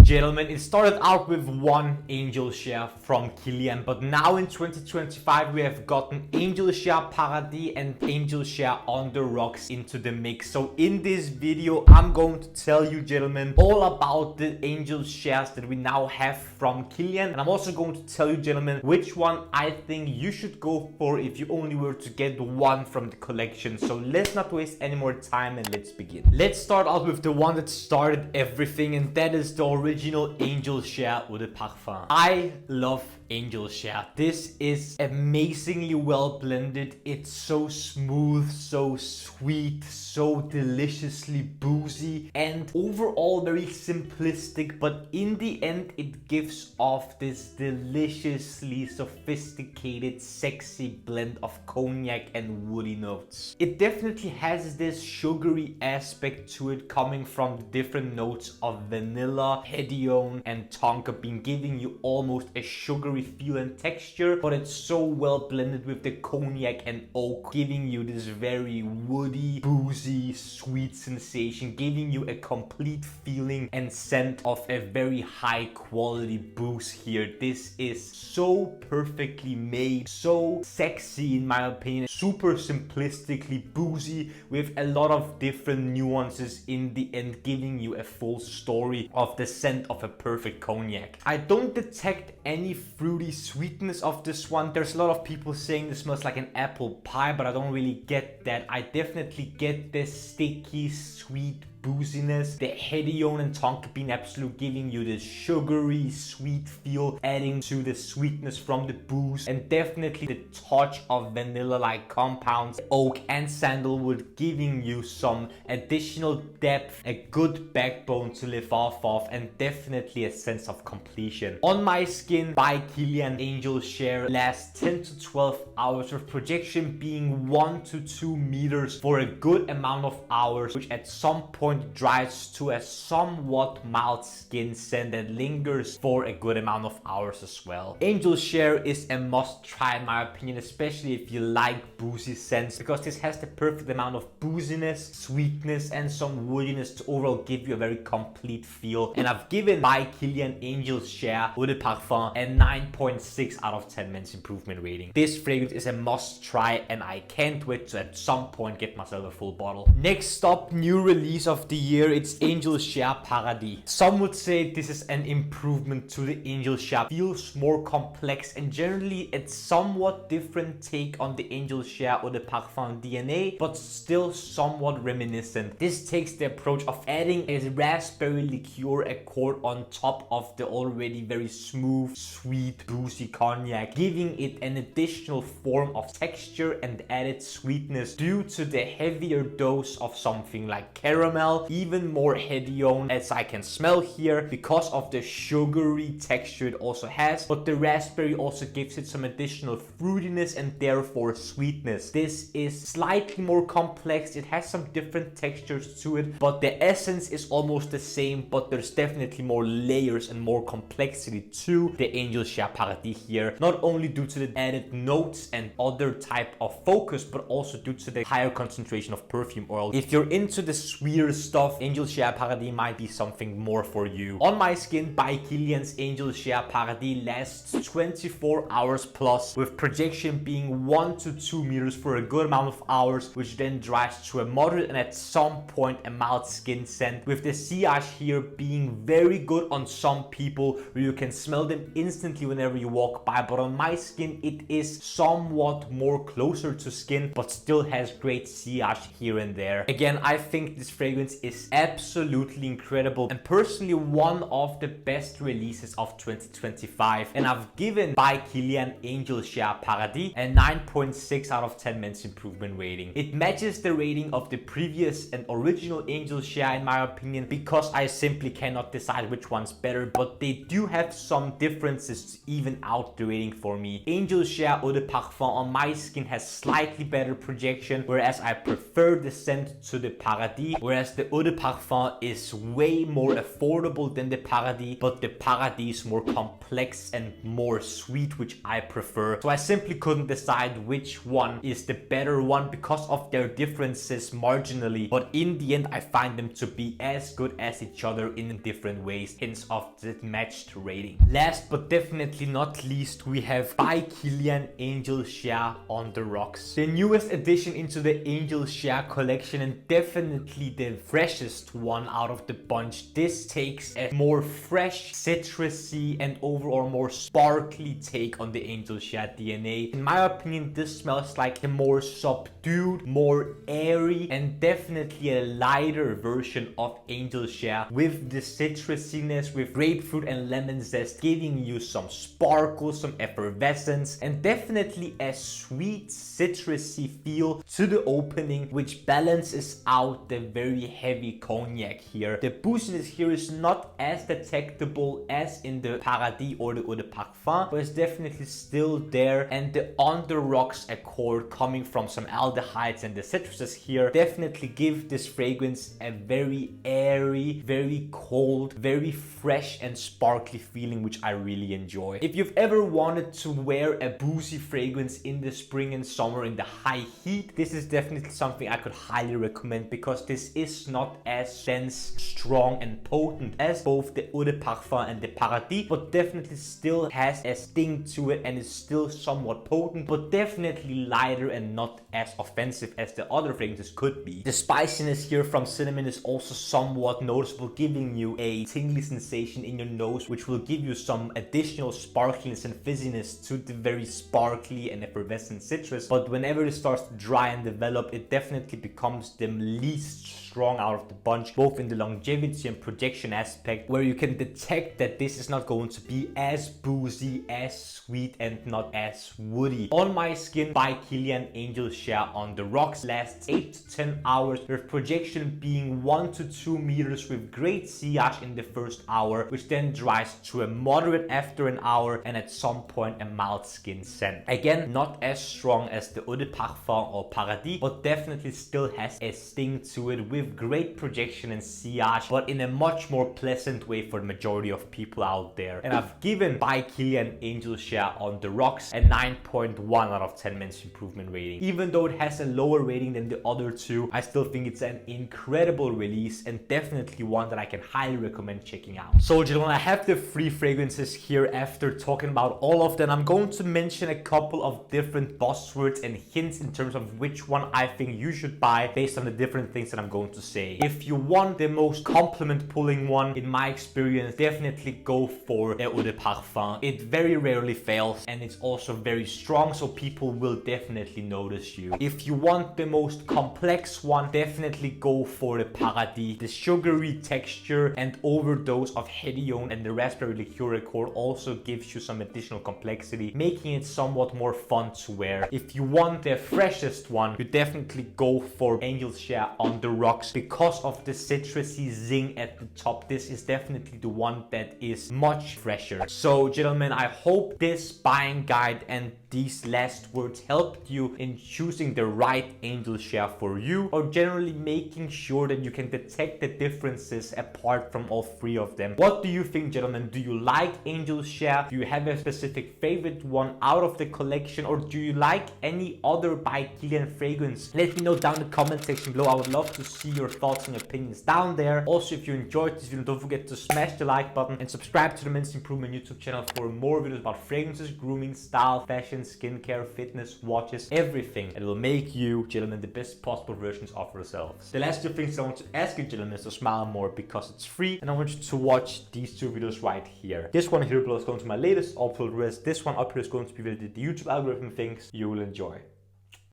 Gentlemen, it started out with one Angel Share from Kilian, but now in 2025 we have gotten Angel Share Paradis and Angel Share on the rocks into the mix. So in this video I'm going to tell you, gentlemen, all about the Angel Shares that we now have from Kilian, and I'm also going to tell you, gentlemen, which one I think you should go for if you only were to get one from the collection. So let's not waste any more time and let's begin. Let's start out with the one that started everything, and that is the original Angel Share Eau de Parfum. I love Angel Share. This is amazingly well blended. It's so smooth, so sweet, so deliciously boozy, and overall very simplistic, but in the end it gives off this deliciously sophisticated, sexy blend of cognac and woody notes. It definitely has this sugary aspect to it, coming from the different notes of vanilla, hedione, and tonka bean, giving you almost a sugary feel and texture, but it's so well blended with the cognac and oak, giving you this very woody, boozy, sweet sensation, giving you a complete feeling and scent of a very high quality booze here. This is so perfectly made, so sexy in my opinion, super simplistically boozy with a lot of different nuances in the end, giving you a full story of the scent of a perfect cognac. I don't detect any fruity sweetness of this one. There's a lot of people saying this smells like an apple pie, but I don't really get that. I definitely get this sticky, sweet booziness, the hedione and tonka bean absolute giving you this sugary, sweet feel, adding to the sweetness from the booze, and definitely the touch of vanilla-like compounds, oak and sandalwood, giving you some additional depth, a good backbone to live off of, and definitely a sense of completion. On my skin, By Kilian Angels Share lasts 10 to 12 hours, with projection being 1 to 2 meters for a good amount of hours, which at some point dries to a somewhat mild skin scent that lingers for a good amount of hours as well. Angel Share is a must try in my opinion, especially if you like boozy scents, because this has the perfect amount of booziness, sweetness, and some woodiness to overall give you a very complete feel. And I've given By Kilian Angels Share Eau de Parfum a 9.6 out of 10 men's improvement rating. This fragrance is a must try, and I can't wait to at some point get myself a full bottle. Next up, new release of the year, it's Angel Share Paradis. Some would say this is an improvement to the Angel Share. Feels more complex, and generally it's somewhat different take on the Angel Share Eau de Parfum DNA, but still somewhat reminiscent. This takes the approach of adding a raspberry liqueur accord on top of the already very smooth, sweet, boozy cognac, giving it an additional form of texture and added sweetness due to the heavier dose of something like caramel, even more hedione as I can smell here because of the sugary texture it also has, but the raspberry also gives it some additional fruitiness and therefore sweetness. This is slightly more complex, it has some different textures to it, but the essence is almost the same, but there's definitely more layers and more complexity to the Angel Share Paradis here, not only due to the added notes and other type of focus, but also due to the higher concentration of perfume oil. If you're into the sweeter stuff, Angel Share Paradis might be something more for you. On my skin, By Kilian's Angel Share Paradis lasts 24 hours plus, with projection being 1 to 2 meters for a good amount of hours, which then dries to a moderate and at some point a mild skin scent, with the sillage here being very good on some people where you can smell them instantly whenever you walk by, but on my skin it is somewhat more closer to skin, but still has great sillage here and there. Again, I think this fragrance is absolutely incredible and personally one of the best releases of 2025, and I've given By Kilian Angel Share Paradis a 9.6 out of 10 men's improvement rating. It matches the rating of the previous and original Angel Share in my opinion, because I simply cannot decide which one's better, but they do have some differences to even out the rating for me. Angel Share Eau de Parfum on my skin has slightly better projection, whereas I prefer the scent to the Paradis, whereas the Eau de Parfum is way more affordable than the Paradis, but the Paradis is more complex and more sweet, which I prefer. So I simply couldn't decide which one is the better one because of their differences marginally, but in the end I find them to be as good as each other in different ways, hence of the matched rating. Last but definitely not least, we have By Kilian Angels Share on the rocks. The newest addition into the Angels Share collection and definitely the freshest one out of the bunch. This takes a more fresh, citrusy and overall more sparkly take on the Angels Share DNA. In my opinion, this smells like a more subdued, more airy and definitely a lighter version of Angels Share with the citrusiness with grapefruit and lemon zest, giving you some sparkle, some effervescence and definitely a sweet citrusy feel to the opening, which balances out the very heavy cognac here. The booziness here is not as detectable as in the Paradis or the Eau de Parfum, but it's definitely still there, and the on the rocks accord coming from some aldehydes and the citruses here definitely give this fragrance a very airy, very cold, very fresh and sparkly feeling, which I really enjoy. If you've ever wanted to wear a boozy fragrance in the spring and summer in the high heat, this is definitely something I could highly recommend because this is not as dense, strong and potent as both the Eau de Parfum and the Paradis, but definitely still has a sting to it and is still somewhat potent, but definitely lighter and not as offensive as the other fragrances could be. The spiciness here from cinnamon is also somewhat noticeable, giving you a tingly sensation in your nose, which will give you some additional sparkliness and fizziness to the very sparkly and effervescent citrus. But whenever it starts to dry and develop, it definitely becomes the least strong out of the bunch, both in the longevity and projection aspect, where you can detect that this is not going to be as boozy, as sweet and not as woody. On my skin, By Kilian Angels Share on the rocks lasts 8 to 10 hours, with projection being 1 to 2 meters with great sillage in the first hour, which then dries to a moderate after an hour and at some point a mild skin scent. Again, not as strong as the Eau de Parfum or Paradis, but definitely still has a sting to it with great projection and sillage, but in a much more pleasant way for the majority of people out there. And I've given By Kilian Angels Share on the rocks a 9.1 out of 10 men's improvement rating. Even though it has a lower rating than the other two, I still think it's an incredible release and definitely one that I can highly recommend checking out. So gentlemen, I have the 3 fragrances here. After talking about all of them, I'm going to mention a couple of different buzzwords and hints in terms of which one I think you should buy based on the different things that I'm going to say. If you want the most compliment pulling one, in my experience, definitely go for the Eau de Parfum. It very rarely fails and it's also very strong, so people will definitely notice you. If you want the most complex one, definitely go for the Paradis. The sugary texture and overdose of Hedione and the raspberry liqueur accord also gives you some additional complexity, making it somewhat more fun to wear. If you want the freshest one, you definitely go for Angels Share on the rocks because of the citrusy zing at the top. This is definitely the one that is much fresher. So gentlemen, I hope this buying guide and these last words helped you in choosing the right Angels Share for you, or generally making sure that you can detect the differences apart from all 3 of them. What do you think, gentlemen? Do you like Angels Share? Do you have a specific favorite one out of the collection, or do you like any other By Kilian fragrance? Let me know down in the comment section below. I would love to see your thoughts and opinions down there. Also, if you enjoyed this video, don't forget to smash the like button and subscribe to the Men's Improvement YouTube channel for more videos about fragrances, grooming, style, fashion, skincare, fitness, watches, everything. It will make you, gentlemen, the best possible versions of yourselves. The last 2 things I want to ask you, gentlemen, is to smile more because it's free, and I want you to watch these 2 videos right here. This one here below is going to my latest upload list. This one up here is going to be the YouTube algorithm things you will enjoy.